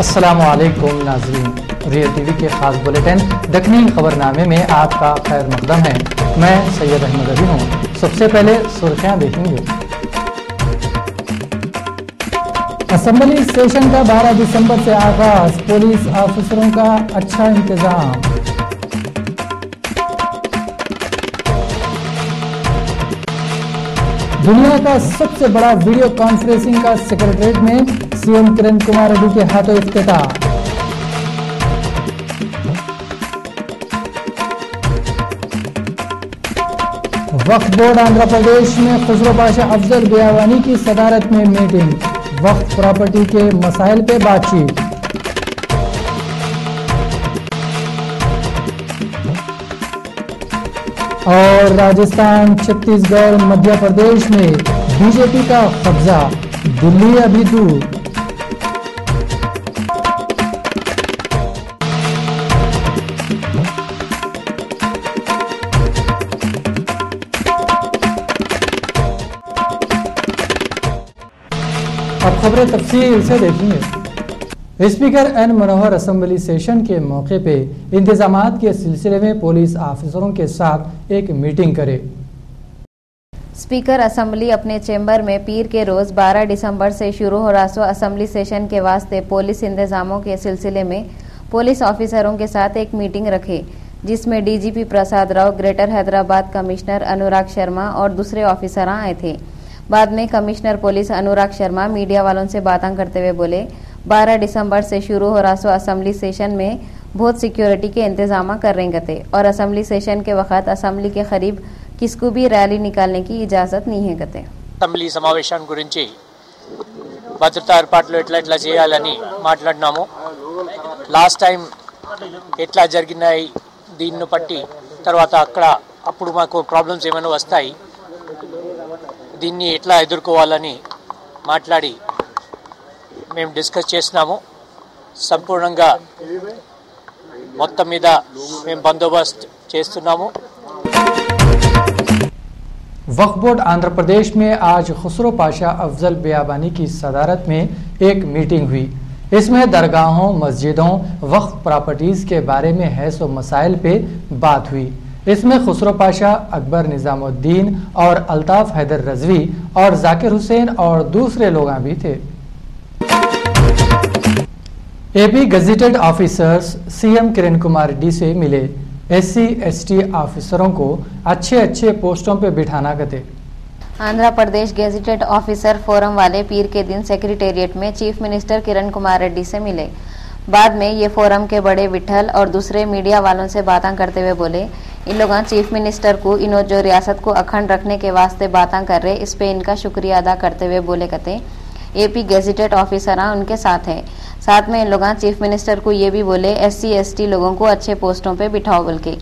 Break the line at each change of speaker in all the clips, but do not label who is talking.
अस्सलामुअलैकुम नाज़रीन, real TV के खास बुलेटिन दखनी खबरनामे में आपका खैर मकदम है। मैं सैयद अहमद अली हूँ। सबसे पहले सुर्खियाँ देखेंगे। असेंबली सेशन का 12 दिसंबर से आगाज, पुलिस ऑफिसरों का अच्छा इंतजाम। दुनिया का सबसे बड़ा वीडियो कॉन्फ्रेंसिंग का सेक्रेटरीट में सीएम किरण कुमार रेड्डी के हाथों इफ्तिताह। वक्फ बोर्ड आंध्र प्रदेश में खुसरो पाशा अफजल बियावानी की सदारत में मीटिंग, वक्फ प्रॉपर्टी के मसाइल पे बातचीत। और राजस्थान, छत्तीसगढ़, मध्य प्रदेश में बीजेपी का कब्जा, दिल्ली अभी दूर। अब खबरें तफसील से देखेंगे। स्पीकर एन मनोहर असेंबली सेशन के मौके पे इंतजामात के सिलसिले में पुलिस ऑफिसरों के साथ एक मीटिंग करे।
स्पीकर असेंबली अपने चेंबर में पीर के रोज 12 दिसंबर से शुरू हो रहा असेंबली सेशन के वास्ते पुलिस इंतजामों के सिलसिले में पुलिस ऑफिसरों के साथ एक मीटिंग रखे, जिसमें DGP Prasad Rao, greater Hyderabad commissioner Anurag Sharma और दूसरे ऑफिसर आए थे। बाद में commissioner police Anurag Sharma media वालों से बातें करते हुए बोले, 12 दिसंबर से शुरू हो रहा असेंबली सेशन में बहुत सिक्योरिटी के इंतजाम कर रहे थे और असेंबली सेशन के वक्त असेंबली के करीब किसको भी रैली निकालने की इजाजत नहीं है गते।
అసెంబ్లీ సమావేశం గురించి భద్రతా ఏర్పాట్లు ఎట్లా చేయాలని మాట్లాడినాము. లాస్ట్ టైం ఎట్లా జరిగినాయి దీన్ని బట్టి తర్వాత అప్పుడు మాకు ప్రాబ్లమ్స్ ఏమైనా వస్తాయి, దీన్ని ఎట్లా ఎదుర్కోవాలని మాట్లాడి మేము డిస్కస్ చేసినాము. సంపూర్ణంగా మొత్తం మీద మేము బందోబస్తు చేస్తున్నాము.
वक्फ बोर्ड आंध्र प्रदेश में आज खुसरो पाशा अफजल बियाबानी की सदारत में एक मीटिंग हुई। इसमें दरगाहों, मस्जिदों, वक्फ प्रॉपर्टीज के बारे में हैस व मसाइल पे बात हुई। इसमें खुसरो पाशा, अकबर निजामुद्दीन और अल्ताफ हैदर रजवी और जाकिर हुसैन और दूसरे लोग भी थे। AP gazetted officers CM Kiran Kumar Reddy से मिले। SC/ST ऑफिसरों को अच्छे पोस्टों पे बिठाना गते।
Andhra Pradesh gazetted officer forum वाले पीर के दिन सेक्रेटेरिएट में चीफ मिनिस्टर किरण कुमार रेड्डी से मिले। बाद में ये फोरम के बड़े विठल और दूसरे मीडिया वालों से बातें करते हुए बोले, इन लोगों चीफ मिनिस्टर को इन्हों जो रियासत को अखंड रखने के वास्ते बातें कर रहे, इस पे इनका शुक्रिया अदा करते हुए बोले कहते एपी गेजेटेड ऑफिसर उनके साथ है। साथ में इन लोगों चीफ मिनिस्टर को ये भी बोले SC/ST लोगों को अच्छे पोस्टों पे बिठाओ बोल के।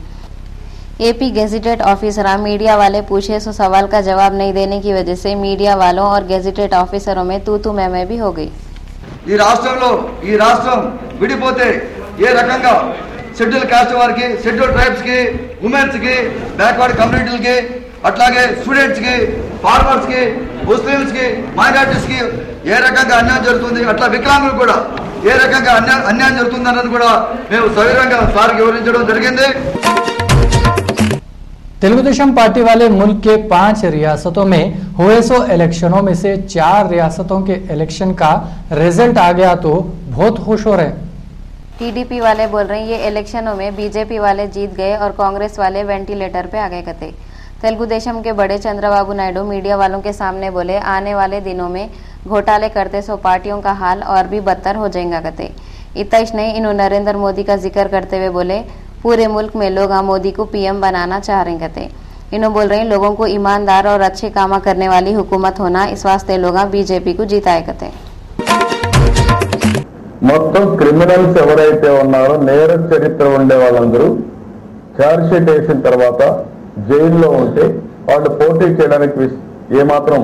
एपी गेजेटेड ऑफिसर मीडिया वाले पूछे सो सवाल का जवाब नहीं देने की वजह से मीडिया वालों और गेजेटेड ऑफिसरों में तू मैं भी हो गई।
ఈ రాష్ట్రం విడిపోతే ఏ రకంగా షెడ్యూల్ కాస్ట్ వారికి, షెడ్యూల్ ట్రైబ్స్ కి, ఉమెన్స్ కి, బ్యాక్వర్డ్ కమ్యూనిటీలకి, అట్లాగే స్టూడెంట్స్ కి, ఫార్మర్స్ కి, ముస్లిమ్స్ కి, మైనారిటీస్ కి ఏ రకంగా అన్యాయం జరుగుతుంది, అట్లా వికలాంగులు కూడా ఏ రకంగా అన్యాయం జరుగుతుందన్నది కూడా మేము సవివరంగా సార్కి వివరించడం జరిగింది।
तेलुगुदेशम पार्टी वाले मुल्क के 5 रियासतों में हुए सो इलेक्शनों में से 4 रियासतों के इलेक्शन का रिजल्ट आ गया तो बहुत खुश हो रहे हैं।
टीडीपी वाले बोल रहे हैं ये इलेक्शनों में बीजेपी वाले जीत गए और कांग्रेस वाले वेंटिलेटर पे आ गए कते। तेलुगु देशम के बड़े चंद्रबाबू नायडू मीडिया वालों के सामने बोले आने वाले दिनों में घोटाले करते सो पार्टियों का हाल और भी बदतर हो जाएगा कते। इतना ही नहीं, इन्होंने नरेंद्र मोदी का जिक्र करते हुए बोले पूरे मुल्क में लोग मोदी को पीएम बनाना चाह रहे कते। इन्होंने बोल रहे हैं लोगों को ईमानदार और अच्छे काम करने वाली हुकूमत होना, इस वास्ते लोग बीजेपी को जिताए कते।
మొత్తం క్రిమినల్స్ ఎవరైతే ఉన్నారో నేర చరిత్ర ఉండే వాళ్ళందరూ ఛార్జ్ షీట్ వేసిన తర్వాత జైల్లో ఉంటే వాళ్ళు పోటీ చేయడానికి ఏమాత్రం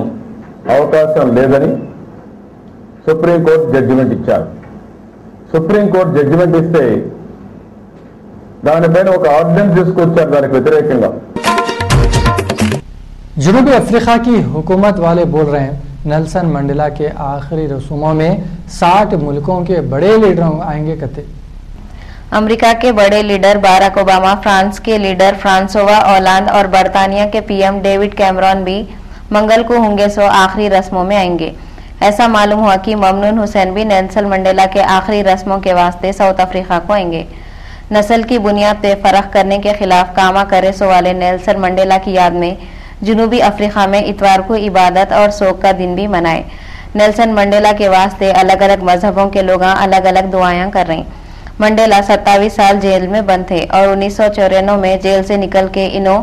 అవకాశం లేదని సుప్రీంకోర్టు జడ్జిమెంట్ ఇచ్చారు. సుప్రీంకోర్టు జడ్జిమెంట్ ఇస్తే దానిపైన ఒక ఆర్డినెన్స్ తీసుకొచ్చారు దానికి వ్యతిరేకంగా.
जनूबी अफ्रीका की हुकूमत वाले बोल रहे हैं नेल्सन मंडेला के आखिरी रसूमों में 60 मुल्कों के बड़े लीडर आएंगे कते।
अमेरिका के बड़े लीडर बाराक ओबामा, फ्रांस के लीडर फ्रांसोवा ओलांद और बर्तानिया के पीएम डेविड कैमरॉन भी मंगल को होंगे सो आखिरी रस्मों में आएंगे। ऐसा मालूम हुआ कि ममनून हुसैन भी नेल्सन मंडेला के आखिरी रस्मों के वास्ते साउथ अफ्रीका को आएंगे। नस्ल की बुनियाद पे फर्क करने के खिलाफ कामा करे सो वाले नेल्सन मंडेला की याद में जनूबी अफ्रीका में इतवार को इबादत और शोक का दिन भी मनाए। नेल्सन मंडेला के वास्ते अलग अलग मजहबों के लोग अलग अलग दुआएं कर रहे हैं। मंडेला 27 साल जेल में बंद थे और 1994 में जेल से निकल के इन्हों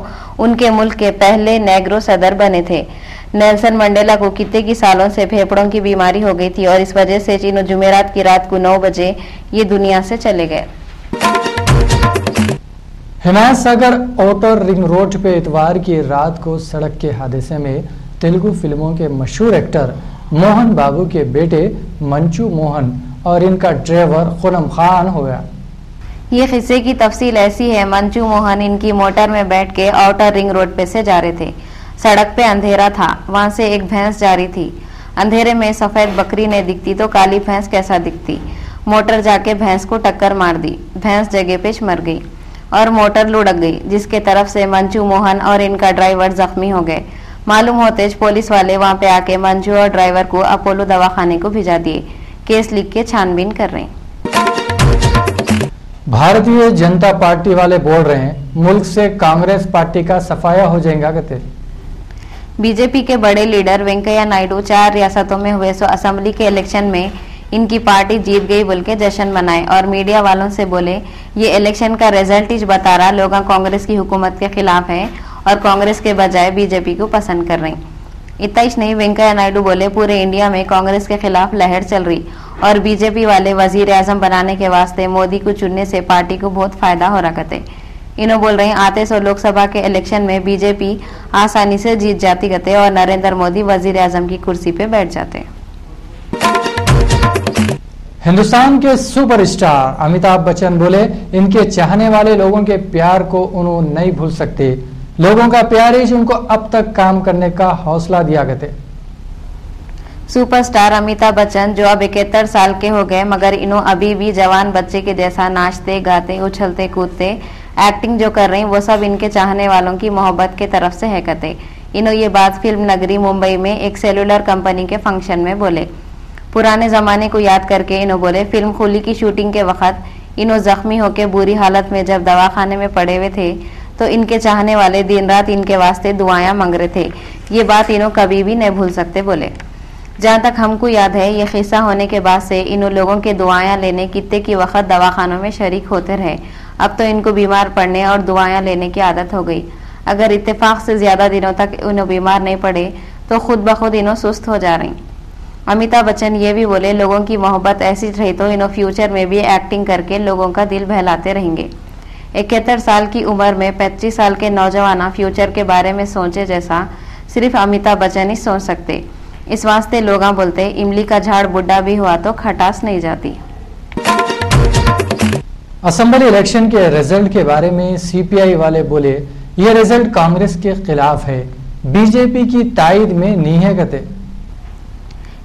उनके मुल्क के पहले नेग्रो सदर बने थे। नेल्सन मंडेला को कितने की सालों से फेफड़ों की बीमारी हो गई थी और इस वजह से इन्हों जुमेरात की रात को 9 बजे ये दुनिया से चले गए।
Himayat Sagar outer ring road पे इतवार की रात को सड़क के हादसे में तेलुगु फिल्मों के मशहूर एक्टर मोहन बाबू के बेटे मंचू मोहन और इनका ड्राइवर खुनम खान हो गया।
ये किस्से की तफसील ऐसी है, मंचू मोहन इनकी मोटर में बैठ के आउटर रिंग रोड पे से जा रहे थे। सड़क पे अंधेरा था, वहां से एक भैंस जा रही थी। अंधेरे में सफेद बकरी ने दिखती तो काली भैंस कैसा दिखती। मोटर जाके भैंस को टक्कर मार दी, भैंस जगह पे मर गई और मोटर लुढ़क गई, जिसके तरफ से मंचू मोहन और इनका ड्राइवर जख्मी हो गए। मालूम होते पुलिस वाले वहां पे आके मंचू और ड्राइवर को अपोलो दवाखाने को भिजा दिए। केस लिख के छानबीन कर रहे हैं।
भारतीय जनता पार्टी वाले बोल रहे हैं मुल्क से कांग्रेस पार्टी का सफाया हो जाएगा कहते।
बीजेपी के बड़े लीडर वेंकैया नायडू 4 रियासतों में हुए सो असेंबली के इलेक्शन में इनकी पार्टी जीत गई बोल के जश्न मनाए और मीडिया वालों से बोले ये इलेक्शन का रिजल्ट ही बता रहा लोग कांग्रेस की हुकूमत के खिलाफ हैं और कांग्रेस के बजाय बीजेपी को पसंद कर रहे हैं। इतना ही नहीं, वेंकैया नायडू बोले पूरे इंडिया में कांग्रेस के खिलाफ लहर चल रही और बीजेपी वाले वजीर आजम बनाने के वास्ते मोदी को चुनने से पार्टी को बहुत फायदा हो रहा कहते। इन्हों बोल रहे हैं आते सो लोकसभा के इलेक्शन में बीजेपी आसानी से जीत जाती कहते और नरेंद्र मोदी वजीर आजम की कुर्सी पे बैठ जाते।
हिंदुस्तान के सुपरस्टार अमिताभ बच्चन बोले इनके चाहने वाले लोगों के प्यार को उन्होंने नहीं भूल सकते। लोगों का प्यार ही उनको अब तक काम करने का हौसला दिया करते।
सुपरस्टार अमिताभ बच्चन जो अब 71 साल के हो गए मगर इन्हों अभी भी जवान बच्चे के जैसा नाचते गाते उछलते कूदते एक्टिंग जो कर रहे हैं वो सब इनके चाहने वालों की मोहब्बत के तरफ से है कहते। इन्हों ये बात फिल्म नगरी मुंबई में एक सेलुलर कंपनी के फंक्शन में बोले। पुराने जमाने को याद करके इन्हों बोले फिल्म खुली की शूटिंग के वक्त इन्हों जख्मी होकर बुरी हालत में जब दवाखाने में पड़े हुए थे तो इनके चाहने वाले दिन रात इनके वास्ते दुआएं मांग रहे थे। ये बात इन्हों कभी भी नहीं भूल सकते बोले। जहाँ तक हमको याद है ये किस्सा होने के बाद से इन्हों लोगों के दुआएं लेने कितने की वक्त दवाखानों में शरीक होते रहे। अब तो इनको बीमार पड़ने और दुआएं लेने की आदत हो गई। अगर इत्तेफाक से ज्यादा दिनों तक इन्हों बीमार नहीं पड़े तो खुद ब खुद इन्हों सुस्त हो जा रही। अमिताभ बच्चन ये भी बोले लोगों की मोहब्बत ऐसी रही तो इन्हों फ्यूचर में भी एक्टिंग करके लोगों का दिल बहलाते रहेंगे। 71 साल की उम्र में 35 साल के नौजवान फ्यूचर के बारे में सोचे जैसा सिर्फ अमिताभ बच्चन ही सोच सकते। इस वास्ते लोग बोलते इमली का झाड़ बुढ़ा भी हुआ तो खटास नहीं जाती।
असेंबली इलेक्शन के रिजल्ट के बारे में सीपीआई वाले बोले ये रिजल्ट कांग्रेस के खिलाफ है, बीजेपी की तायद में नहीं है कहते।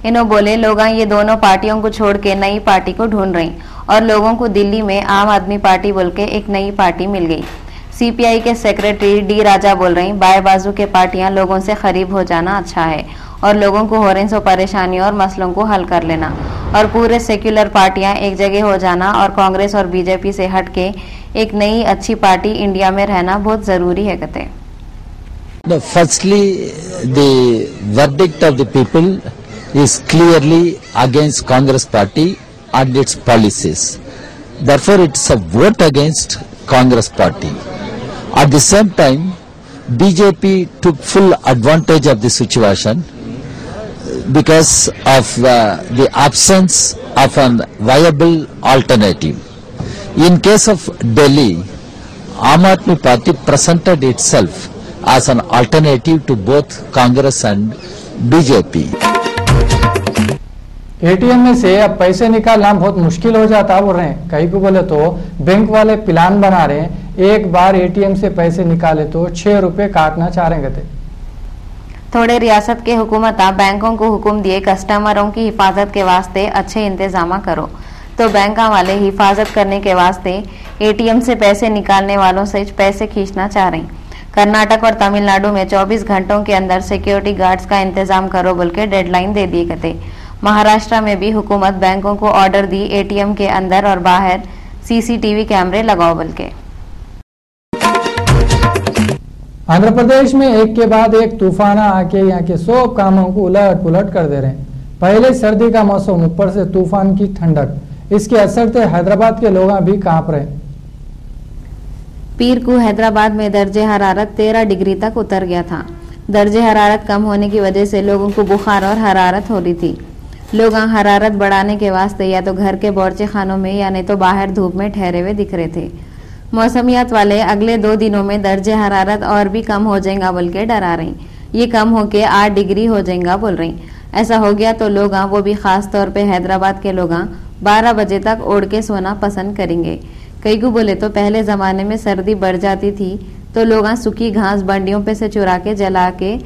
इन्हों बोले लोग ये दोनों पार्टियों को छोड़ के नई पार्टी को ढूंढ रही और लोगों को दिल्ली में आम आदमी पार्टी बोल के एक नई पार्टी मिल गई। सीपीआई के सेक्रेटरी डी राजा बोल रही बाएं बाजू के पार्टियां लोगों से करीब हो जाना अच्छा है और लोगों को हो रही सो परेशानियों और मसलों को हल कर लेना और पूरे सेक्युलर पार्टियां एक जगह हो जाना और कांग्रेस और बीजेपी से हटके एक नई अच्छी पार्टी इंडिया में रहना बहुत जरूरी है कहते।
Firstly, the verdict of the people is clearly against Congress party and its policies. Therefore, it's a vote against Congress party. At the same time, BJP took full advantage of the situation because of the absence of a viable alternative. In case of Delhi, Aam Aadmi Party presented itself as an alternative to both Congress and BJP.
ATM में से अब पैसे निकालना बहुत मुश्किल हो जाता बोल रहे हैं। कई को बोले तो बैंक वाले प्लान बना रहे हैं, एक बार एटीएम से पैसे निकाले तो 6 रुपए काटना चाह रहे थे।
थोड़े रियासत के हुकूमत बैंकों को हुक्म दिए कस्टमरों की हिफाजत के वास्ते अच्छे इंतजाम करो, तो बैंक वाले हिफाजत करने के वास्ते एटीएम से पैसे निकालने वालों से पैसे खींचना चाह रहे हैं। कर्नाटक और तमिलनाडु में 24 घंटों के अंदर सिक्योरिटी गार्ड्स का इंतजाम करो बोल के डेडलाइन दे दिए कहते। महाराष्ट्र में भी हुकूमत बैंकों को ऑर्डर दी एटीएम के अंदर और बाहर सीसीटीवी कैमरे लगाओ बोल के।
आंध्र प्रदेश में एक के बाद एक तूफान आके यहाँ के सब कामों को उलट पुलट कर दे रहे हैं। पहले सर्दी का मौसम, ऊपर से तूफान की ठंडक, इसके असर से हैदराबाद के लोग भी कांप रहे हैं।
पीर को हैदराबाद में दर्जे हरारत 13 डिग्री तक उतर गया था। दर्जे हरारत कम होने की वजह से लोगों को बुखार और हरारत हो रही थी। लोग हरारत बढ़ाने के वास्ते या तो घर के बावर्ची खानों में या नहीं तो बाहर धूप में ठहरे हुए दिख रहे थे। मौसमियात वाले अगले 2 दिनों में दर्जे हरारत और भी कम हो जाएगा बोल के डरा रही। ये कम होके 8 डिग्री हो जाएगा बोल रही। ऐसा हो गया तो लोग वो भी खास तौर पे हैदराबाद के लोग 12 बजे तक ओढ़ के सोना पसंद करेंगे। कई को बोले तो पहले जमाने में सर्दी बढ़ जाती थी तो लोग सूखी घास बंडियों पे से चुरा के जला के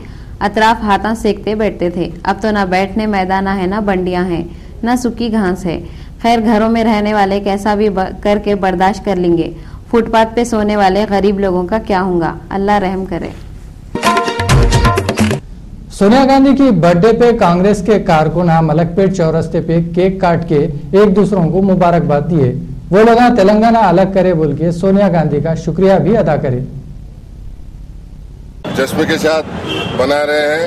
अतराफ हाथा सेकते बैठते थे। अब तो ना बैठने मैदान है, ना बंडियां हैं, ना सूखी घास है। खैर घरों में रहने वाले कैसा भी करके बर्दाश्त कर लेंगे। फुटपाथ पे सोने वाले गरीब लोगों का क्या होगा, अल्लाह रहम करे।
सोनिया गांधी की बर्थडे पे कांग्रेस के कारकुन मलकपेट चौरस्ते पे केक काट के एक दूसरों को मुबारकबाद दिए। वो लोग तेलंगाना अलग करे बोल के सोनिया गांधी का शुक्रिया भी अदा करे।
जज्बे के साथ बना रहे हैं।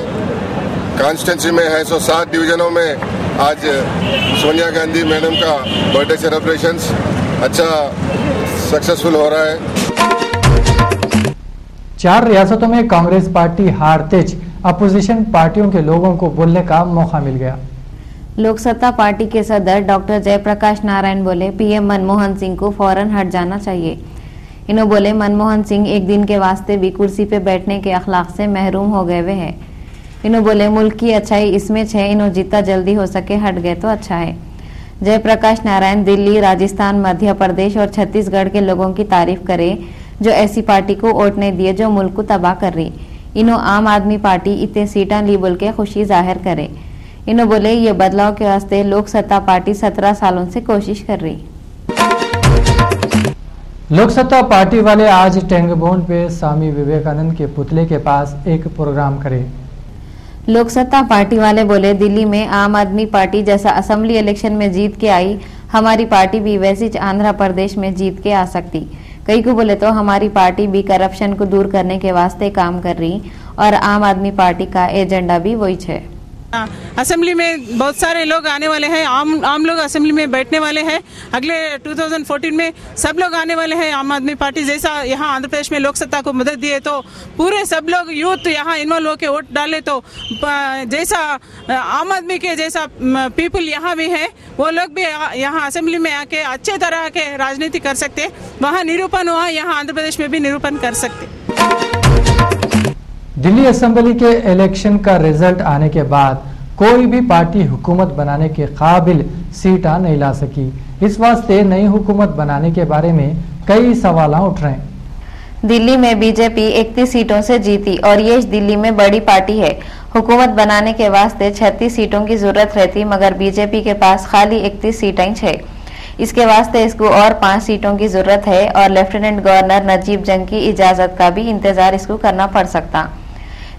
कॉन्स्टिट्यूंसी में है 7 डिवीजनों में आज सोनिया गांधी मैडम का बर्थडे सेलिब्रेशंस अच्छा सक्सेसफुल हो रहा है।
4 रियासतों में कांग्रेस पार्टी हारते अपोजिशन पार्टियों के लोगों को बोलने का मौका मिल गया।
लोकसत्ता पार्टी के सदर डॉक्टर जयप्रकाश नारायण बोले पीएम मनमोहन सिंह को फौरन हट जाना चाहिए। इन्हों बोले मनमोहन सिंह एक दिन के वास्ते भी कुर्सी पे बैठने के अखलाक से महरूम हो गए हुए हैं। इन्हों बोले मुल्क की अच्छाई इसमें छे, इन्हों जितना जल्दी हो सके हट गए तो अच्छा है। जयप्रकाश नारायण दिल्ली, राजस्थान, मध्य प्रदेश और छत्तीसगढ़ के लोगों की तारीफ करे जो ऐसी पार्टी को वोट नहीं दिए जो मुल्क को तबाह कर रही। इन्हों आम आदमी पार्टी इतने सीटा ली बोल के खुशी जाहिर करे। इन्हों बोले ये बदलाव के वास्ते लोक सत्ता पार्टी 17 सालों से कोशिश कर रही।
लोक सत्ता पार्टी वाले आज टेंगबोन पे स्वामी विवेकानंद के पुतले के पास एक प्रोग्राम करे।
लोक सत्ता पार्टी वाले बोले दिल्ली में आम आदमी पार्टी जैसा असेंबली इलेक्शन में जीत के आई, हमारी पार्टी भी वैसी आंध्र प्रदेश में जीत के आ सकती। कई को बोले तो हमारी पार्टी भी करप्शन को दूर करने के वास्ते काम कर रही और आम आदमी पार्टी का एजेंडा भी वही है।
असेंबली में बहुत सारे लोग आने वाले हैं, आम लोग असेंबली में बैठने वाले हैं। अगले 2014 में सब लोग आने वाले हैं। आम आदमी पार्टी जैसा यहाँ आंध्र प्रदेश में लोक सत्ता को मदद दिए तो पूरे सब लोग यूथ यहाँ इन्वॉल्व होकर वोट डाले तो जैसा आम आदमी के जैसा पीपल यहाँ भी है वो लोग भी यहाँ असेंबली में आके अच्छे तरह के राजनीति कर सकते। वहाँ निरूपण हुआ, यहाँ आंध्र प्रदेश में भी निरूपण कर सकते।
दिल्ली असेंबली के इलेक्शन का रिजल्ट आने के बाद कोई भी पार्टी हुकूमत बनाने के काबिल सीटा नहीं ला सकी। इस वास्ते नई हुकूमत बनाने के बारे में कई सवाल उठ रहे हैं।
दिल्ली में बीजेपी 31 सीटों से जीती और ये दिल्ली में बड़ी पार्टी है। हुकूमत बनाने के वास्ते 36 सीटों की जरूरत रहती, मगर बीजेपी के पास खाली 31 सीटें हैं। इसके वास्ते इसको और 5 सीटों की जरूरत है और लेफ्टिनेंट गवर्नर नजीब जंग की इजाजत का भी इंतजार इसको करना पड़ सकता।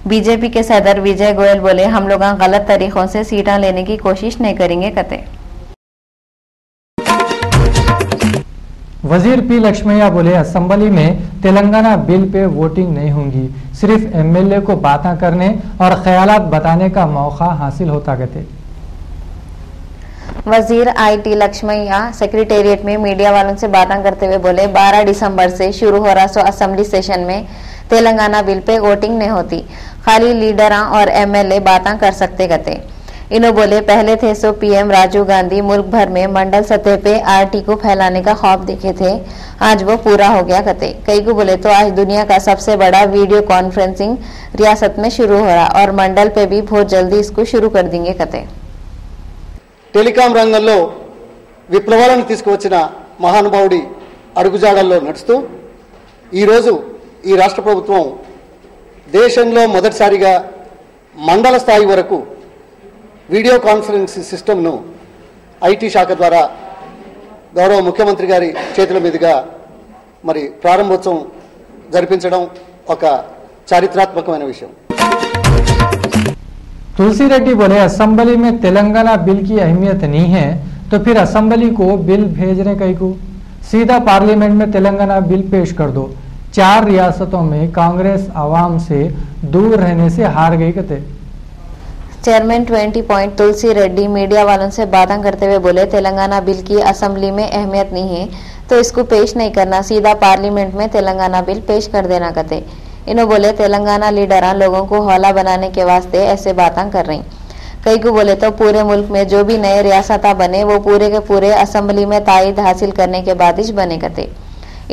बीजेपी के सदर विजय गोयल बोले, हम लोग गलत तरीकों से सीटें लेने की कोशिश नहीं करेंगे कते।
वजीर पी लक्ष्मैया बोले, असेंबली में तेलंगाना बिल पे वोटिंग नहीं होंगी, सिर्फ एमएलए को बातें करने और ख्यालात बताने का मौका हासिल होता कहते।
वजीर IT लक्ष्मैया सेक्रेटेरिएट में मीडिया वालों से बातें करते हुए बोले, 12 दिसंबर से शुरू हो रहा असेंबली सेशन में तेलंगाना बिल पे वोटिंग नहीं होती, खाली लीडर और एमएलए बातें कर सकते कहते। इन्हों बोले, पहले थे सो PM राजीव गांधी मुल्क भर में मंडल सतह पे RT को फैलाने का ख्वाब देखे थे, आज वो पूरा हो गया कहते। कई को बोले तो आज दुनिया का सबसे बड़ा वीडियो कॉन्फ्रेंसिंग रियासत में शुरू हो रहा और मंडल पे भी बहुत जल्दी इसको शुरू कर देंगे कहते।
టెలికాం రంగంలో విప్లవాలను తీసుకువచ్చిన మహానుభావుడి అడుగుజాడల్లో నడుస్తూ ఈరోజు ఈ రాష్ట్ర ప్రభుత్వం దేశంలో మొదటిసారిగా మండల స్థాయి వరకు వీడియో కాన్ఫరెన్సింగ్ సిస్టమ్ను IT శాఖ ద్వారా గౌరవ ముఖ్యమంత్రి గారి చేతుల మీదుగా మరి ప్రారంభోత్సవం జరిపించడం ఒక చారిత్రాత్మకమైన విషయం।
तुलसी रेड्डी बोले, असेंबली में तेलंगाना बिल की अहमियत नहीं है तो फिर असेंबली को बिल भेजने कई को, सीधा पार्लियामेंट में तेलंगाना बिल पेश कर दो। 4 रियासतों में कांग्रेस आवाम से दूर रहने से हार गई कहते।
चेयरमैन 20 पॉइंट तुलसी रेड्डी मीडिया वालों से बातें करते हुए बोले, तेलंगाना बिल की असेंबली में अहमियत नहीं है तो इसको पेश नहीं करना, सीधा पार्लियामेंट में तेलंगाना बिल पेश कर देना कहते। इन्हों बोले, तेलंगाना लीडर लोगों को हौला बनाने के वास्ते ऐसे बातें कर रही। कई को बोले तो पूरे मुल्क में जो भी नए रियासत बने वो पूरे के पूरे असेंबली में तायद हासिल करने के बाद ही बने कहते।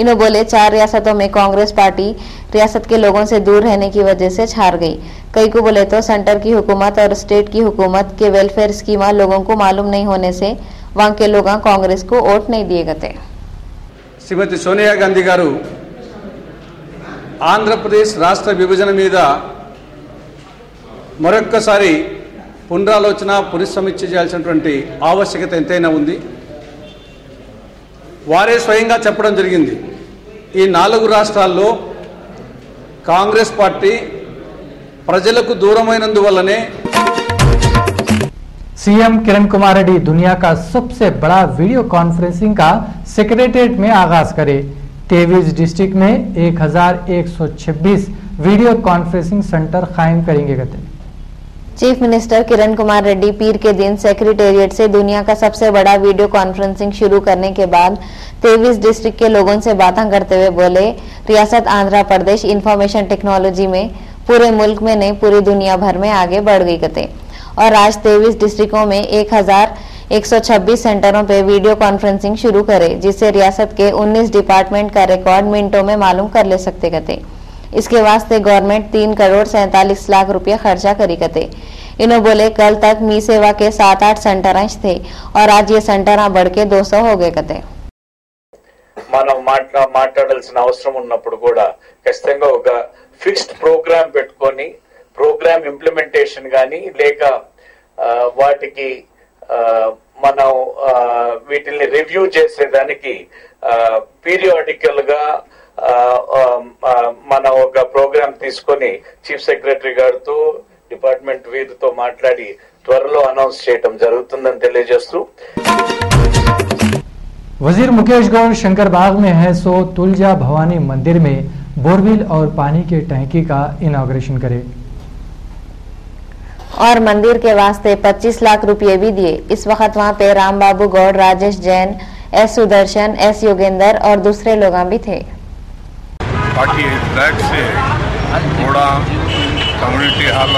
इन्हों बोले, 4 रियासतों में कांग्रेस पार्टी रियासत के लोगों से दूर रहने की वजह से हार गई। कई को बोले तो सेंटर की हुकूमत और स्टेट की हुकूमत के वेलफेयर स्कीमा लोगों को मालूम नहीं होने से वहां के लोग कांग्रेस को वोट नहीं दिए गए।
श्रीमती सोनिया गांधी गारू ఆంధ్రప్రదేశ్ రాష్ట్ర విభజన మీద మరొక్కసారి పునరాలోచన పునఃసమీక్ష చేయాల్సినటువంటి ఆవశ్యకత ఎంతైనా ఉంది। వారే స్వయంగా చెప్పడం జరిగింది, ఈ 4 రాష్ట్రాల్లో కాంగ్రెస్ పార్టీ ప్రజలకు దూరమైనందువల్లనే।
सीएम किरण कुमार रेड्डी दुनिया का सबसे बड़ा वीडियो कॉन्फ्रेंसिंग का सेक्रेटेरिएट में आगाज करे। 23 डिस्ट्रिक्ट में 1126 वीडियो कॉन्फ्रेंसिंग सेंटर कायम करेंगे कहते।
चीफ मिनिस्टर किरण कुमार रेड्डी पीर के दिन सेक्रेटेरिएट से दुनिया का सबसे बड़ा वीडियो कॉन्फ्रेंसिंग शुरू करने के बाद 23 डिस्ट्रिक्ट के लोगों से बातें करते हुए बोले, रियासत आंध्र प्रदेश इंफॉर्मेशन टेक्नोलॉजी में पूरे मुल्क में नहीं पूरी दुनिया भर में आगे बढ़ गई कहते। और आज 23 डिस्ट्रिक्टों में 1126 सेंटरों पे वीडियो कॉन्फ्रेंसिंग शुरू करे, जिससे रियासत के 19 डिपार्टमेंट का रिकॉर्ड मिनटों में मालूम कर ले सकते कहते। इसके वास्ते गवर्नमेंट 3 करोड़ 47 लाख रुपया खर्चा करी कहते। इन्हों बोले, कल तक मी सेवा के 7-8 सेंटर थे और आज ये सेंटर बढ़ के 200 हो गए कहते।
మనం మాట్లాడాల్సిన అవసరం ఉన్నప్పుడు కూడా ఖచ్చితంగా ఒక ఫిక్స్డ్ ప్రోగ్రామ్ పెట్టుకొని ప్రోగ్రామ్ ఇంప్లిమెంటేషన్ గాని లేక వాటికి మనం వీటిని రివ్యూ చేసేదానికి పీరియాడికల్ గా మనం ఒక ప్రోగ్రామ్ తీసుకొని చీఫ్ సెక్రటరీ గారితో డిపార్ట్మెంట్ వీరితో మాట్లాడి త్వరలో అనౌన్స్ చేయడం జరుగుతుందని తెలియజేస్తూ
वजीर मुकेश गौड़ शंकर बाग में है सो तुलजा भवानी मंदिर में बोरवेल और पानी के टंकी का इनॉग्रेशन करे
और मंदिर के वास्ते 25 लाख रुपए भी दिए। इस वक्त वहां पे राम बाबू गौड़, राजेश जैन, S सुदर्शन, S योगेंद्र और दूसरे लोग भी थे।
बाकी ट्रैक से थोड़ा कम्युनिटी हॉल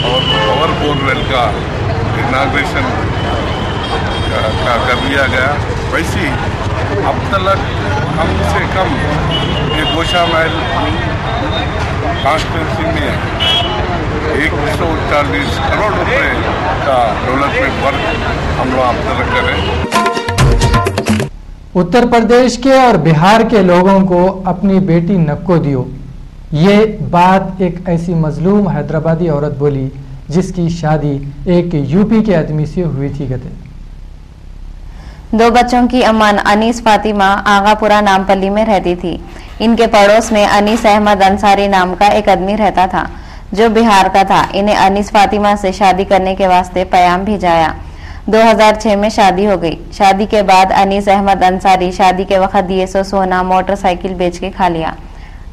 और पावर बोरवेल का इनॉग्रेशन कर दिया गया। वैसे अब तक कम से कम ये गोशा महल कॉन्स्टिट्यूंसी में 140 करोड़ रुपए का डेवलपमेंट वर्क हम लोग अब तक करें।
उत्तर प्रदेश के और बिहार के लोगों को अपनी बेटी नक्को दियो, ये बात एक ऐसी मजलूम हैदराबादी औरत बोली जिसकी शादी एक यूपी के आदमी से हुई थी। कहते
2 बच्चों की अम्मान अनीस फातिमा आगापुरा नामपल्ली में रहती थी। इनके पड़ोस में अनीस अहमद अंसारी नाम का एक आदमी रहता था जो बिहार का था। इन्हें अनीस फातिमा से शादी करने के वास्ते पैगाम भेजाया। 2006 में शादी हो गई। शादी के बाद अनीस अहमद अंसारी शादी के वक्त दिए सो सोना मोटरसाइकिल बेच के खा लिया।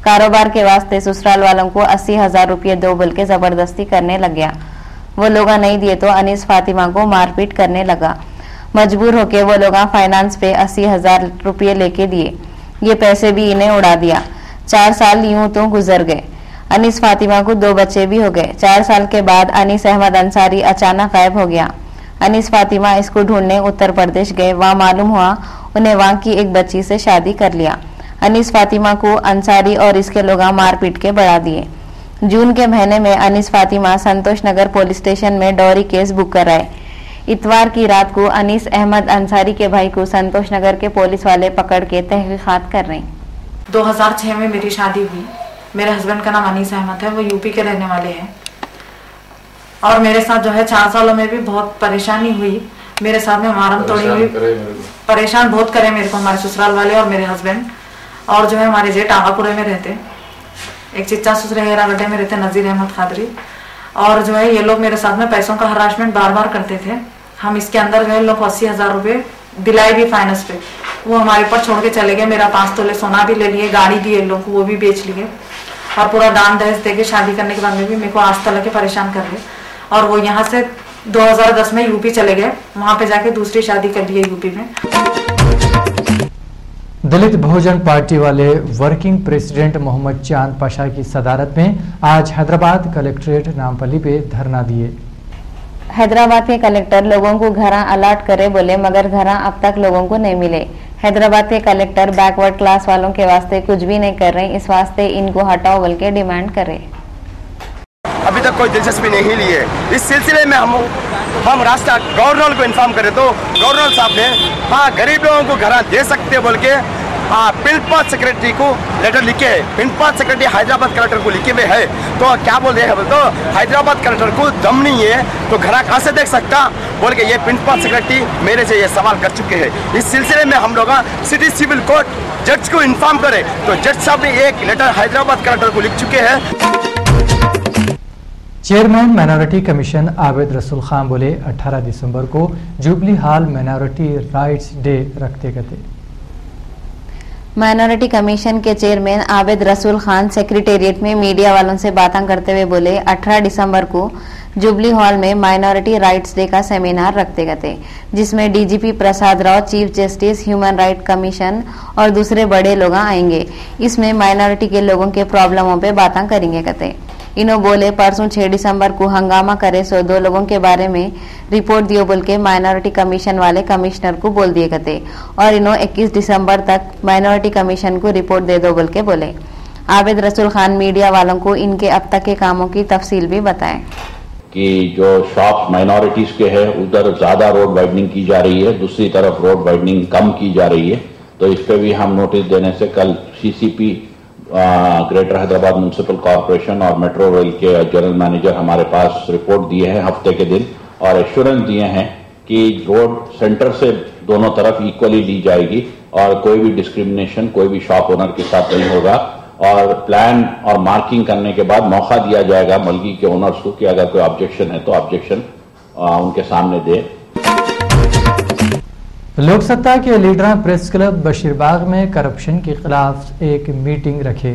कारोबार के वास्ते ससुराल वालों को 80,000 रुपये दो बोल के जबरदस्ती करने लग गया। वो लोग नहीं दिए तो अनीस फातिमा को मारपीट करने लगा। मजबूर होके वो लोग फाइनेंस पे 80,000 रुपये लेके दिए। ये पैसे भी इन्हें उड़ा दिया। 4 साल यूं तो गुजर गए। अनीस फातिमा को 2 बच्चे भी हो गए। 4 साल के बाद अनीस अहमद अंसारी अचानक गायब हो गया। अनीस फातिमा इसको ढूंढने उत्तर प्रदेश गए। वहाँ मालूम हुआ उन्हें वहाँ की एक बच्ची से शादी कर लिया। अनीस फातिमा को अंसारी और इसके लोग मारपीट के बढ़ा दिए। जून के महीने में अनीस फातिमा संतोष नगर पुलिस स्टेशन में डॉरी केस बुक कराए। इतवार की रात को अनीस अहमद अंसारी के भाई को संतोष नगर के पुलिस वाले पकड़ के तहकीकात कर रहे हैं।
2006 में मेरी शादी हुई। मेरे हस्बैंड का नाम अनीस अहमद है, वो यूपी के रहने वाले हैं। और मेरे साथ जो है 4 सालों में भी बहुत परेशानी हुई। मेरे साथ में मारम तोड़ी हुई, परेशान बहुत करे मेरे को हमारे ससुराल वाले और मेरे हस्बैंड। और जो है हमारे जेठ आगापुरे में रहते, एक चिच्चा ससुर हेरागड्ढे में रहते नजीर अहमद खादरी। और जो है ये लोग मेरे साथ में पैसों का हरासमेंट बार बार करते थे। हम इसके अंदर जो है लोग 80,000 रुपये दिलाए भी फाइनेंस पे, वो हमारे ऊपर छोड़ के चले गए। मेरा 5 तोले सोना भी ले लिए, गाड़ी दी इन लोग को, वो भी बेच लिए। और पूरा दान दहेज दे के शादी करने के बाद में भी मेरे को आज तक के परेशान कर रहे। और वो यहाँ से 2010 में यूपी चले गए, वहां पे जाके दूसरी शादी कर ली है यूपी में।
दलित बहुजन पार्टी वाले वर्किंग प्रेसिडेंट मोहम्मद चांद पाशा की सदारत में आज हैदराबाद कलेक्ट्रेट नामपल्ली पे धरना दिए।
हैदराबाद के कलेक्टर लोगों को घर अलॉट करे बोले, मगर घर अब तक लोगों को नहीं मिले। हैदराबाद के कलेक्टर बैकवर्ड क्लास वालों के वास्ते कुछ भी नहीं कर रहे, इस वास्ते इनको हटाओ बोल के डिमांड करे।
अभी तक कोई दिलचस्पी नहीं ली है। इस सिलसिले में हम राष्ट्र गवर्नर को इन्फॉर्म करें तो गवर्नर साहब ने गरीब लोगों को घर दे सकते बोल के प्रिंसिपल सेक्रेटरी को लेटर लिखे है। प्रिंसिपल सेक्रेटरी हैदराबाद कलेक्टर को लिखे हुए है। तो क्या बोल रहे हैं तो हैदराबाद कलेक्टर को दम नहीं है तो घर कहाँ से देख सकता बोल के ये प्रिंसिपल सेक्रेटरी मेरे से ये सवाल कर चुके हैं। इस सिलसिले में हम लोग सिटी सिविल कोर्ट जज को इन्फॉर्म करें तो जज साहब ने एक लेटर हैदराबाद कलेक्टर को लिख चुके हैं।
चेयरमैन माइनॉरिटी कमीशन आबिद रसूल खान बोले 18 दिसंबर को Jubilee hall minority rights day रखते गए।
माइनॉरिटी कमीशन के चेयरमैन आबिद रसूल खान सेक्रेटेरिएट में मीडिया वालों से बातें करते हुए बोले 18 दिसंबर को जुबली हॉल में माइनॉरिटी राइट्स डे का सेमिनार रखते गए, जिसमें DGP Prasad Rao, chief justice, human right commission और दूसरे बड़े लोग आएंगे। इसमें माइनॉरिटी के लोगों के प्रॉब्लमों पे बातें करेंगे कहते। इन्हों बोले परसों 6 दिसंबर को हंगामा करे सो 2 लोगों के बारे में रिपोर्ट दियो बोल के माइनॉरिटी कमीशन वाले कमिश्नर को बोल दिए कहते और इन्हों 21 दिसंबर तक माइनॉरिटी कमीशन को रिपोर्ट दे दो बोल के बोले। आबिद रसूल खान मीडिया वालों को इनके अब तक के कामों की तफसील भी बताएं
कि जो शॉप्स माइनॉरिटीज के हैं उधर ज्यादा रोड वाइडनिंग की जा रही है, दूसरी तरफ रोड वाइडनिंग कम की जा रही है। तो इस पे भी हम नोटिस देने से कल CCP greater Hyderabad municipal corporation और मेट्रो रेल के जनरल मैनेजर हमारे पास रिपोर्ट दिए हैं हफ्ते के दिन और एश्योरेंस दिए हैं कि रोड सेंटर से दोनों तरफ इक्वली ली जाएगी और कोई भी डिस्क्रिमिनेशन कोई भी शॉप ओनर के साथ नहीं होगा। और प्लान और मार्किंग करने के बाद मौका दिया जाएगा मलगी के ओनर्स को कि अगर कोई ऑब्जेक्शन है तो ऑब्जेक्शन उनके सामने दे।
लोकसत्ता के लीडर प्रेस क्लब बशीरबाग में करप्शन के खिलाफ एक मीटिंग रखे।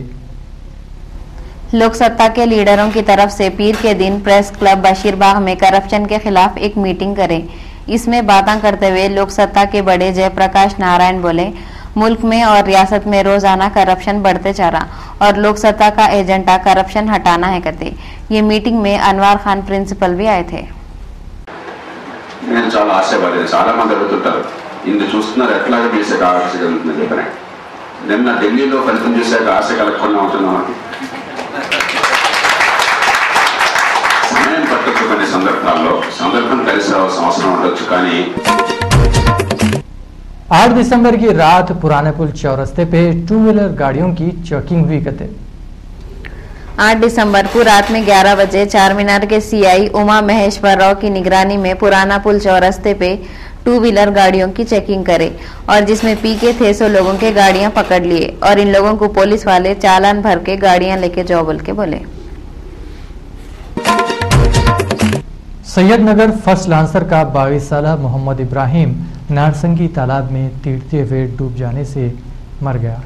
लोकसत्ता के लीडरों की तरफ से पीर के दिन प्रेस क्लब बशीरबाग में करप्शन के खिलाफ एक मीटिंग करे। इसमें बातें करते हुए लोकसत्ता के बड़े जयप्रकाश नारायण बोले मुल्क में और रियासत में रोजाना करप्शन बढ़ते जा रहा और लोकसत्ता का एजेंडा करप्शन हटाना है कहते। ये मीटिंग में अनवार खान प्रिंसिपल भी आए थे।
నేను చాలా ఆశపడేది చాలా మంది అడుగుతుంటారు ఇందు చూస్తున్నారు ఎట్లాగా చేసాక ఆశ కలుగుతుందని చెప్పాను. నిన్న ఢిల్లీలో ఫలితం చూసాక ఆశ కలగకుండా ఉంటున్నాం. సమయం పట్టొచ్చు కొన్ని సందర్భాల్లో సందర్భం కలిసి రావాల్సిన అవసరం ఉండొచ్చు కానీ
8 दिसंबर की रात पुराने पुल चौरस्ते पे 2 व्हीलर गाड़ियों की चेकिंग हुई कहते।
8 दिसंबर को रात में 11 बजे चार मीनार के सीआई उमा महेश्वर राव की निगरानी में पुराना पुल चौरस्ते पे 2 व्हीलर गाड़ियों की चेकिंग करे और जिसमें पी के थे सो लोगों के गाड़ियां पकड़ लिए और इन लोगों को पुलिस वाले चालान भर के गाड़ियां लेके जाओ बोल के बोले।
सैयदनगर फर्स्ट लांसर का 22 साल मोहम्मद इब्राहिम नारसंगी तालाब में तैरते हुए डूब जाने से मर गया।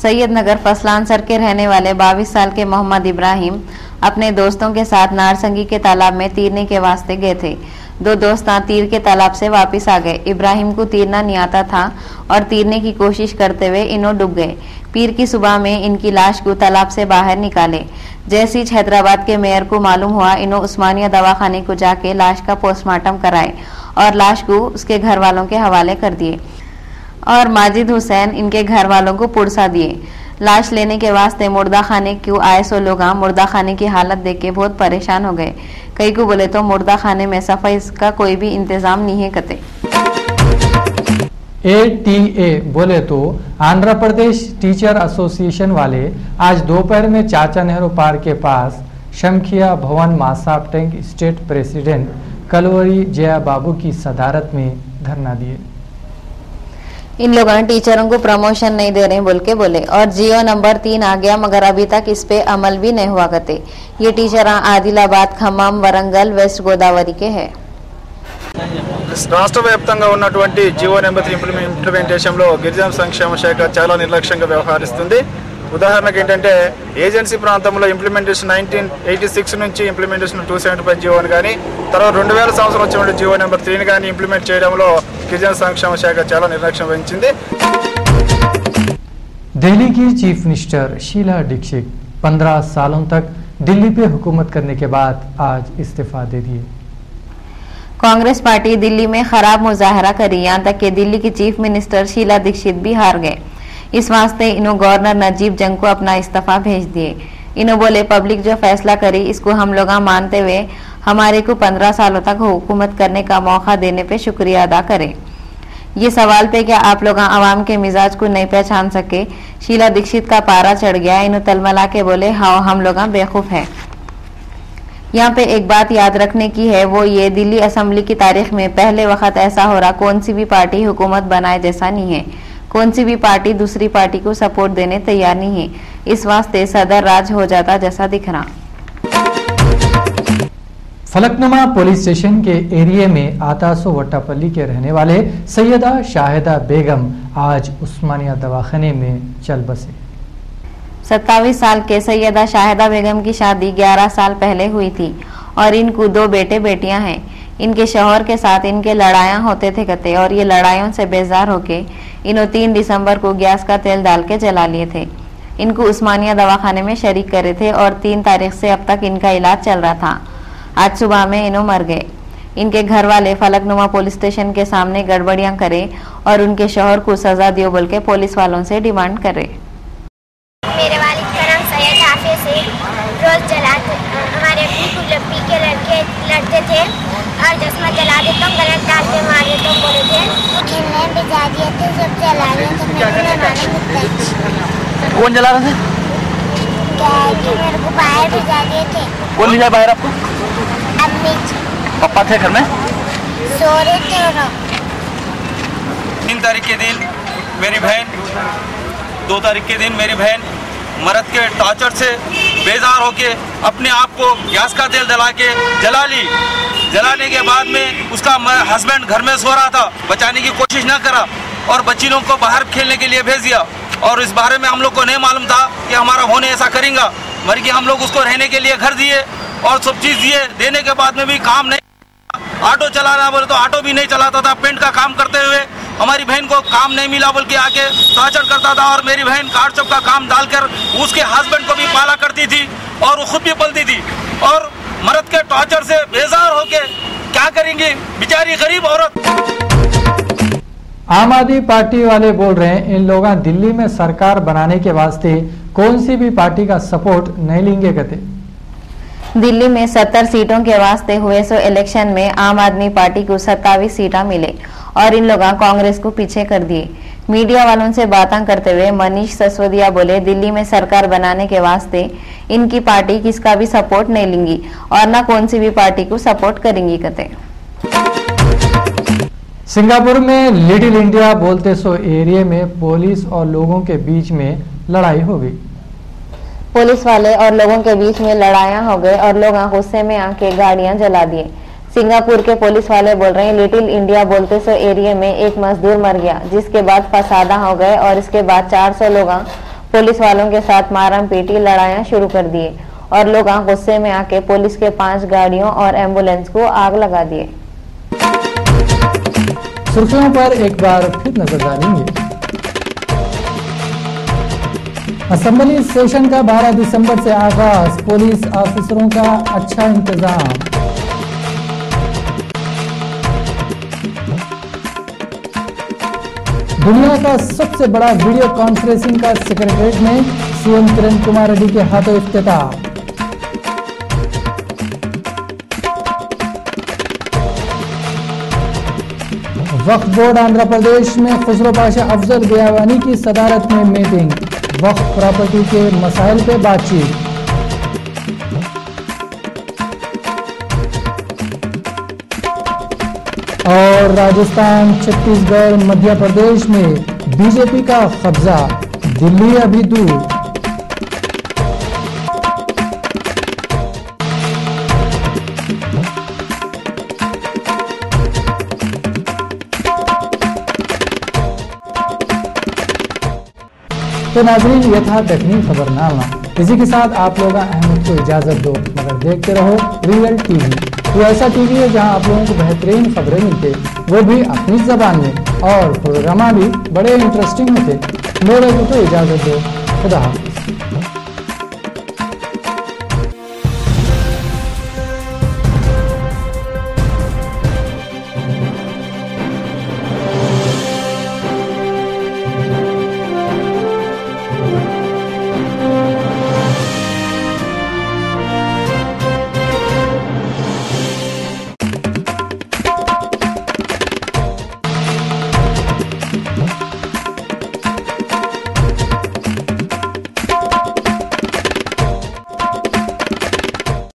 सैयदनगर फर्स्ट लांसर के रहने वाले 22 साल के मोहम्मद इब्राहिम अपने दोस्तों के साथ नारसंगी के तालाब में तैरने के वास्ते गए थे। दो दोस्त तीर के तालाब से वापस आ गए। इब्राहिम को तैरना नहीं आता था और तैरने की कोशिश करते हुए इन्हों डूब गए। पीर की सुबह में इनकी लाश को तालाब से बाहर निकाले। जैसे ही हैदराबाद के मेयर को मालूम हुआ, इन्हों उस्मानिया दवाखाने को जाके लाश का पोस्टमार्टम कराए और लाश को उसके घर वालों के हवाले कर दिए और माजिद हुसैन इनके घर वालों को पुरसा दिए। लाश लेने के वास्ते मुर्दा खाने क्यों आए सो लोग मुर्दा खाने की हालत देख के बहुत परेशान हो गए। कई को बोले तो मुर्दा खाने में सफाई का कोई भी इंतजाम नहीं है कते।
ATA बोले तो आंध्र प्रदेश टीचर एसोसिएशन वाले आज दोपहर में चाचा नेहरू पार्क के पास शमखिया भवन Masab Tank state president Kalvari Jaya Babu की सदारत में धरना दिए।
इन लोगों ने टीचरों को प्रमोशन नहीं दे रहे बोल के बोले और जियो नंबर 3 आ गया मगर अभी तक इस पे अमल भी नहीं हुआ करते। ये टीचर आदिलाबाद, खम्मम, वरंगल, वेस्ट गोदावरी के हैं।
రాష్ట్ర వ్యాప్తంగా ఉన్నటువంటి జీవో నెంబర్ 3 ఇంప్లిమెంటేషన్లో గిరిజన సంక్షేమ శాఖ చాలా నిర్లక్ష్యంగా వ్యవహరిస్తుంది. ఉదాహరణకు ఏంటంటే ఏజెన్సీ ప్రాంతంలో ఇంప్లిమెంటేషన్ 1986 నుంచి ఇంప్లిమెంటేషన్ 275 జీవోని కానీ తర్వాత 2000 సంవత్సరం వచ్చిన జీవో నెంబర్ 3ని కానీ ఇంప్లిమెంట్ చేయడంలో గిరిజన సంక్షేమ శాఖ చాలా నిర్లక్ష్యం వహించింది.
दिल्ली की चीफ मिनिस्टर शीला दीक्षित 15 सालों तक दिल्ली पे हुकूमत करने के बाद आज इस्तीफा दे दिए।
कांग्रेस पार्टी दिल्ली में खराब मुजाहरा करी, यहाँ तक कि दिल्ली की चीफ मिनिस्टर शीला दीक्षित भी हार गए। इस वास्ते इन्हों गवर्नर नजीब जंग को अपना इस्तीफा भेज दिए। इन्हों बोले पब्लिक जो फैसला करी इसको हम लोग मानते हुए हमारे को 15 सालों तक हुकूमत करने का मौका देने पे शुक्रिया अदा करें। ये सवाल पे क्या आप लोग आवाम के मिजाज को नहीं पहचान सके? शीला दीक्षित का पारा चढ़ गया। इन्हों तलमला के बोले हाँ हम लोग बेवकूफ है। यहाँ पे एक बात याद रखने की है, वो ये दिल्ली असेंबली की तारीख में पहले वक्त ऐसा हो रहा कौन सी भी पार्टी हुकूमत बनाए जैसा नहीं है। कौन सी भी पार्टी दूसरी पार्टी को सपोर्ट देने तैयार नहीं है। इस वास्ते सदर राज हो जाता जैसा दिख रहा।
फलकनुमा पुलिस स्टेशन के एरिया में आतासो वट्टापल्ली के रहने वाले सैयदा शाहिदा बेगम आज उस्मानिया दवाखाने में चल बसे।
27 साल के सैयदा शाहिदा बेगम की शादी 11 साल पहले हुई थी और इनको 2 बेटे बेटियां हैं। इनके शौहर के साथ इनके लड़ाइयां होते थे कते और ये लड़ाइयों से बेजार होके इन्हों 3 दिसंबर को गैस का तेल डाल के जला लिए थे। इनको उस्मानिया दवाखाने में शरीक करे थे और 3 तारीख से अब तक इनका इलाज चल रहा था। आज सुबह में इन्हों मर गए। इनके घर वाले फलकनुमा पुलिस स्टेशन के सामने गड़बड़ियां करे और उनके शौहर को सजा दियो बोल के पुलिस वालों से डिमांड करे।
मेरे वालिद का नाम सैयद हाफिज है। रोज जलाते हमारे पी के लड़के लड़ते थे और चश्मा जला देता हूँ, गलत डाल के मार देता हूँ बोले थे। खेलने भिजा दिए थे, जब जला रहे थे
कौन जला रहे थे?
मेरे को बाहर भिजा दिए थे।
कौन भिजा बाहर आपको?
अम्मी।
पापा थे घर में?
सो रहे थे।
3 तारीख के दिन मेरी बहन, 2 तारीख के दिन मेरी बहन मर्द के टॉर्चर से बेजार होके अपने आप को गैस का तेल जला के जला ली। जलाने के बाद में उसका हस्बैंड घर में सो रहा था, बचाने की कोशिश न करा और बच्चियों को बाहर खेलने के लिए भेज दिया। और इस बारे में हम लोग को नहीं मालूम था कि हमारा होने ऐसा करेगा। मर के हम लोग उसको रहने के लिए घर दिए और सब चीज़ दिए। देने के बाद में भी काम नहीं, ऑटो चलाना बोले तो ऑटो भी नहीं चलाता था। पेंट का काम करते हुए हमारी बहन को काम नहीं मिला बोल के आके टॉर्चर करता था और मेरी बहन कार्ड चौक का काम डालकर उसके हस्बैंड को भी पाला करती थी और वो खुद भी पलती थी। और मर्द के टॉर्चर से बेजार होके क्या करेंगे बेचारी गरीब औरत।
आम आदमी पार्टी वाले बोल रहे हैं इन लोग दिल्ली में सरकार बनाने के वास्ते कौन सी भी पार्टी का सपोर्ट नहीं लेंगे कहते।
दिल्ली में 70 सीटों के वास्ते हुए सो इलेक्शन में आम आदमी पार्टी को 27 सीटा मिले और इन लोग कांग्रेस को पीछे कर दिए। मीडिया वालों से बातें करते हुए मनीष सिसोदिया बोले दिल्ली में सरकार बनाने के वास्ते इनकी पार्टी किसका भी सपोर्ट नहीं लेंगी और न कौन सी भी पार्टी को सपोर्ट करेंगी कहते।
सिंगापुर में लिटिल इंडिया बोलते सो एरिया में पुलिस और लोगों के बीच में लड़ाई हो गई।
पुलिस वाले और लोगों के बीच में लड़ाइयां हो गए और लोग गुस्से में आके गाड़ियां जला दिए। सिंगापुर के पुलिस वाले बोल रहे हैं, लिटिल इंडिया बोलते सो एरिया में एक मजदूर मर गया, जिसके बाद फसादा हो गए और इसके बाद 400 लोग पुलिस वालों के साथ मारम पीटी लड़ाइयां शुरू कर दिए और लोग गुस्से में आके पुलिस के 5 गाड़ियों और एम्बुलेंस को आग लगा दिए।
सुर्खियों पर एक बार फिर नजर डालेंगे। असेंबली सेशन का 12 दिसंबर से आगाज, पुलिस ऑफिसरों का अच्छा इंतजाम। दुनिया का सबसे बड़ा वीडियो कॉन्फ्रेंसिंग का सेक्रेटरीट में सीएम किरण कुमार रेड्डी के हाथों इफ्तिताह। वक्फ बोर्ड आंध्र प्रदेश में खुसरो पाशा अफजल बियाबानी की सदारत में मीटिंग, वक्फ प्रॉपर्टी के मसाइल पे बातचीत। और राजस्थान, छत्तीसगढ़, मध्य प्रदेश में बीजेपी का कब्जा, दिल्ली अभी दूर। तो नाज़रीन, ये था तकनीक खबरनामा। इसी के साथ आप लोग अहमद को इजाजत दो, मगर देखते रहो रियल टीवी। तो ऐसा टीवी है जहां आप लोगों को बेहतरीन खबरें मिलते, वो भी अपनी जबान में, और प्रोग्राम भी बड़े इंटरेस्टिंग होते। मेरे को तो इजाजत दो, खुदा हाफिज़।